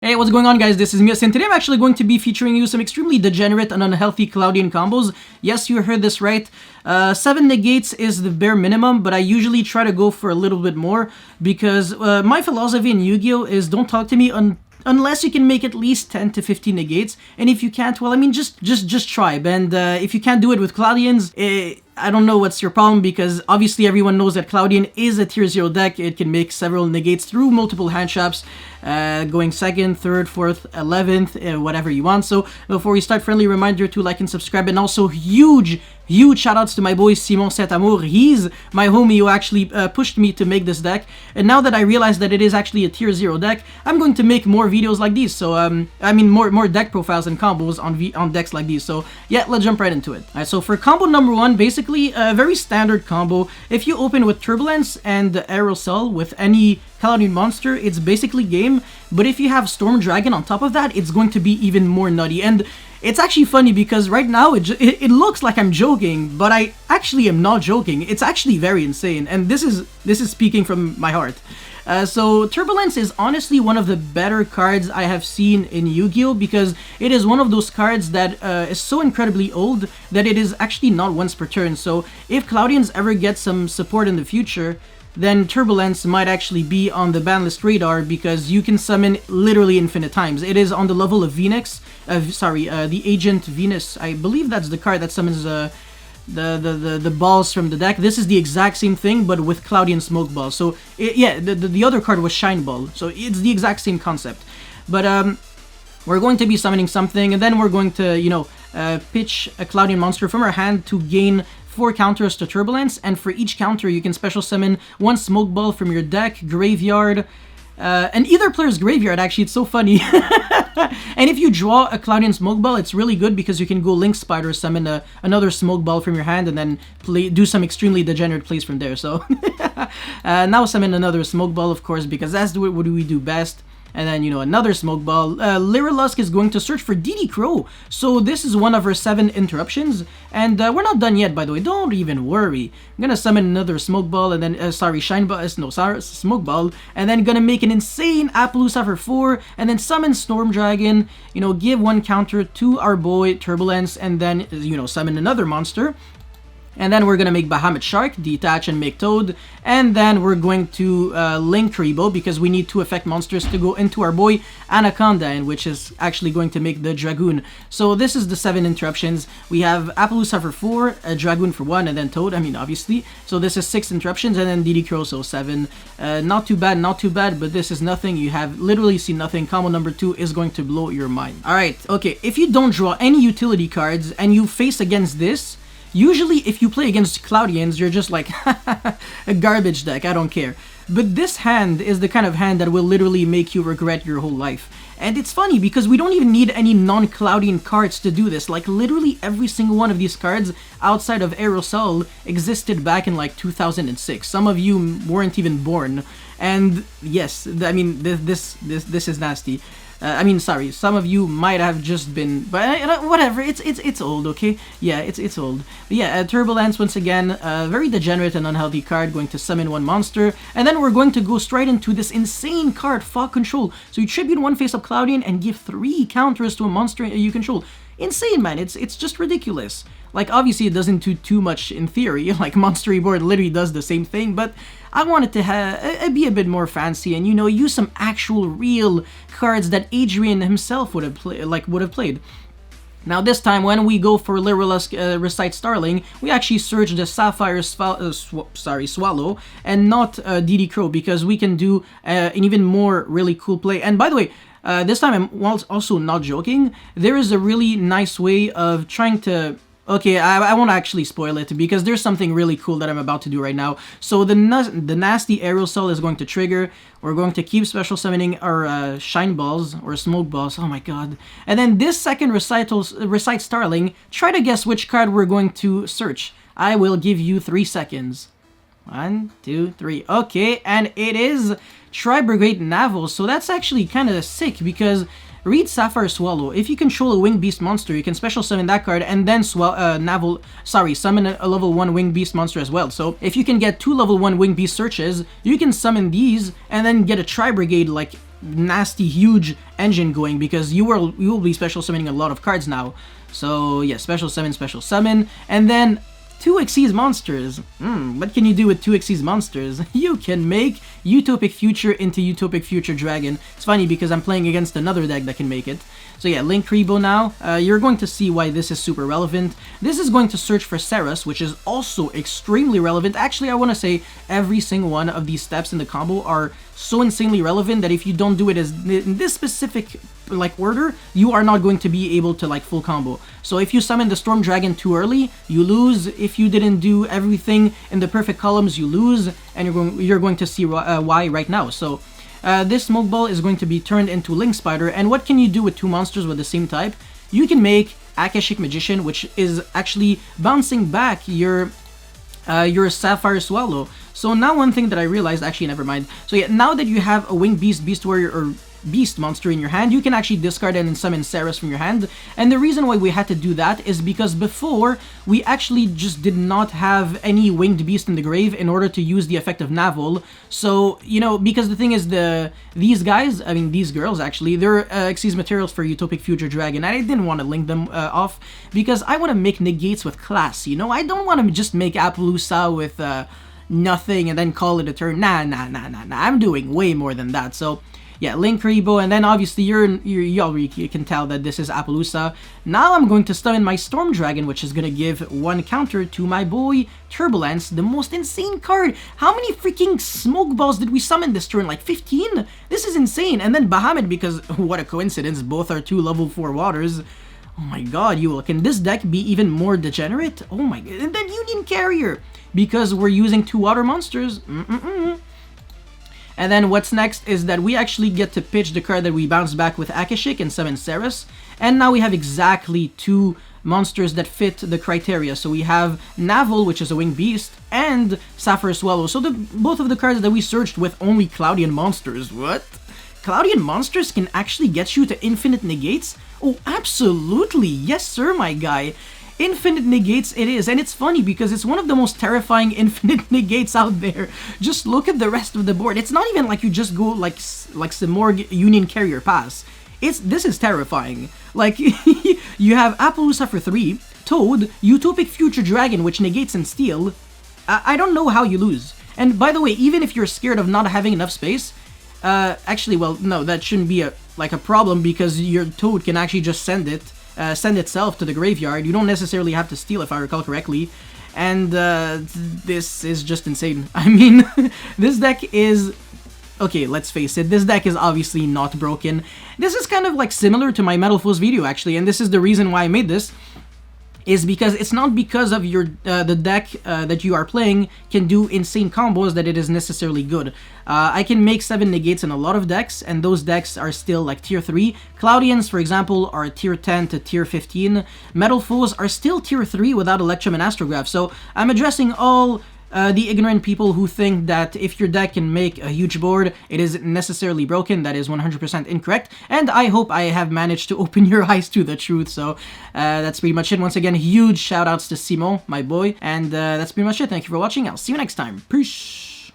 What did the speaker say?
Hey, what's going on, guys? This is Mias, and today I'm actually going to be featuring you some extremely degenerate and unhealthy Cloudian combos. Yes, you heard this right. 7 negates is the bare minimum, but I usually try to go for a little bit more because my philosophy in Yu-Gi-Oh! Is don't talk to me unless you can make at least 10 to 15 negates, and if you can't, well, I mean, just try. And if you can't do it with Cloudians, I don't know what's your problem, because obviously everyone knows that Cloudian is a tier 0 deck. It can make several negates through multiple hand traps, going 2nd, 3rd, 4th, 11th, whatever you want. So before we start, friendly reminder to like and subscribe, and also huge shoutouts to my boy Simon Saint-Amour. He's my homie who actually pushed me to make this deck, and now that I realize that it is actually a tier 0 deck, I'm going to make more videos like these. So I mean more deck profiles and combos on decks like these. So yeah, let's jump right into it. Alright, so for combo number 1, basically a very standard combo. If you open with Turbulence and Aerosol with any Cloudian monster, it's basically game. But if you have Storm Dragon on top of that, it's going to be even more nutty. And it's actually funny because right now it looks like I'm joking, but I actually am not joking. It's actually very insane, and this is speaking from my heart. So Turbulence is honestly one of the better cards I have seen in Yu-Gi-Oh! Because it is one of those cards that is so incredibly old that it is actually not once per turn. So if Cloudians ever get some support in the future, then Turbulence might actually be on the ban list radar, because you can summon literally infinite times. It is on the level of Venus, the Agent Venus. I believe that's the card that summons the balls from the deck. This is the exact same thing, but with Cloudian Smoke Ball. So yeah, the other card was Shine Ball, so it's the exact same concept. But we're going to be summoning something, and then we're going to, you know, pitch a Cloudian monster from our hand to gain 4 counters to Turbulence, and for each counter you can special summon 1 Smoke Ball from your deck, graveyard, and either player's graveyard. Actually, it's so funny. And if you draw a Cloudian Smoke Ball, it's really good because you can go Link Spider, summon another Smoke Ball from your hand, and then do some extremely degenerate plays from there. So now summon another Smoke Ball, of course, because that's what we do best. And then, you know, another Smoke Ball. Lyrilusk is going to search for DD Crow. So this is one of our 7 interruptions. And we're not done yet, by the way. Don't even worry. I'm gonna summon another Smoke Ball, and then, Shine Ball, Smoke Ball. And then gonna make an insane Appaloosa for 4. And then summon Storm Dragon. You know, give 1 counter to our boy Turbulence. And then, you know, summon another monster. And then we're going to make Bahamut Shark, detach and make Toad. And then we're going to link Rebo, because we need 2 effect monsters to go into our boy Anaconda, and which is actually going to make the Dragoon. So this is the 7 interruptions. We have Appaloosa for 4, a Dragoon for 1, and then Toad, I mean, obviously. So this is 6 interruptions, and then DD Crow, so 7. Not too bad, but this is nothing. You have literally seen nothing. Combo number 2 is going to blow your mind. Alright, okay, if you don't draw any utility cards and you face against this, usually, if you play against Cloudians, you're just like, a garbage deck, I don't care. But this hand is the kind of hand that will literally make you regret your whole life. And it's funny, because we don't even need any non-Cloudian cards to do this. Like, literally every single one of these cards, outside of Aerosol, existed back in, like, 2006. Some of you weren't even born. And, yes, I mean, this is nasty. I mean, sorry, some of you might have just been, but whatever, it's old, okay? Yeah, it's old. But yeah, Turbulence, once again, very degenerate and unhealthy card, going to summon 1 monster, and then we're going to go straight into this insane card, Fog Control. So you tribute 1 face-up Cloudian and give 3 counters to a monster you control. Insane, man, it's just ridiculous. Like, obviously it doesn't do too much in theory, like Monster Reborn literally does the same thing, but I wanted to be a bit more fancy and, you know, use some actual real cards that Adrian himself would have played. Now this time, when we go for Lyrilusk Recite Starling, we actually search the Sapphire Swallow and not DD Crow, because we can do an even more really cool play. And by the way, this time I'm also not joking. There is a really nice way of trying to... Okay, I won't actually spoil it, because there's something really cool that I'm about to do right now. So the nasty Aerosol is going to trigger. We're going to keep special summoning our Shine Balls, or Smoke Balls, oh my god. And then this second Recite Starling, try to guess which card we're going to search. I will give you 3 seconds. 1, 2, 3. Okay, and it is Tri-Brigade Naval. So that's actually kind of sick, because read Sapphire Swallow. If you control a Winged Beast monster, you can special summon that card and then summon a level 1 Winged Beast monster as well. So if you can get 2 level 1 Winged Beast searches, you can summon these and then get a Tri-Brigade like nasty, huge engine going, because you will be special summoning a lot of cards now. So yeah, special summon, and then 2 Xyz monsters. What can you do with 2 Xyz monsters? You can make Utopic Future into Utopic Future Dragon. It's funny because I'm playing against another deck that can make it. So yeah, Link Rebo now. You're going to see why this is super relevant. This is going to search for Ceres, which is also extremely relevant. Actually, I want to say every single one of these steps in the combo are so insanely relevant that if you don't do it as in this specific like order, you are not going to be able to like full combo. So if you summon the Storm Dragon too early, you lose. If you didn't do everything in the perfect columns, you lose, and you're going to see why right now. So this Smoke Ball is going to be turned into Link Spider, and what can you do with 2 monsters with the same type? You can make Akashic Magician, which is actually bouncing back your Sapphire Swallow. So now one thing that I realized, actually never mind. So yeah, now that you have a Winged Beast, Beast Warrior, or Beast monster in your hand, you can actually discard it and summon Ceres from your hand. And the reason why we had to do that is because before, we actually just did not have any Winged Beast in the grave in order to use the effect of Navel. So, you know, because the thing is, these guys, I mean these girls actually, they're Xyz materials for Utopic Future Dragon, and I didn't want to link them off because I want to make negates with class, you know? I don't want to just make Appaloosa with nothing and then call it a turn. Nah, I'm doing way more than that. So yeah, Link Rebo, and then obviously you already can tell that this is Appaloosa. Now I'm going to summon my Storm Dragon, which is going to give 1 counter to my boy Turbulence, the most insane card. How many freaking Smoke Balls did we summon this turn? Like 15? This is insane. And then Bahamut, because what a coincidence, both are 2 level 4 waters. Oh my god, can this deck be even more degenerate? Oh my god, and then Union Carrier, because we're using 2 water monsters. And then what's next is that we actually get to pitch the card that we bounce back with Akashic and summon Ceres. And now we have exactly 2 monsters that fit the criteria. So we have Navel, which is a Winged Beast, and Sapphire Swallow. So both of the cards that we searched with only Cloudian monsters. What? Cloudian monsters can actually get you to infinite negates? Oh, absolutely. Yes, sir, my guy. Infinite negates it is, and it's funny because it's one of the most terrifying infinite negates out there. Just look at the rest of the board. It's not even like you just go like Simorg Union Carrier pass. This is terrifying. Like, you have Appaloosa for 3, Toad, Utopic Future Dragon, which negates and steal. I don't know how you lose. And by the way, even if you're scared of not having enough space, actually, well, no, that shouldn't be a problem because your Toad can actually just send itself to the graveyard. You don't necessarily have to steal, if I recall correctly. And this is just insane. I mean, this deck is... Okay, let's face it, this deck is obviously not broken. This is kind of like similar to my Metal Foes video, actually, and this is the reason why I made this. Is because it's not because of your the deck that you are playing can do insane combos that it is necessarily good. I can make 7 negates in a lot of decks, and those decks are still like tier 3. Cloudians, for example, are tier 10 to tier 15. Metal Foes are still tier 3 without Electrum and Astrograph. So I'm addressing all the ignorant people who think that if your deck can make a huge board, it is necessarily broken. That is 100% incorrect, and I hope I have managed to open your eyes to the truth. So that's pretty much it. Once again, huge shout outs to Simon, my boy, and that's pretty much it. Thank you for watching. I'll see you next time. Peace.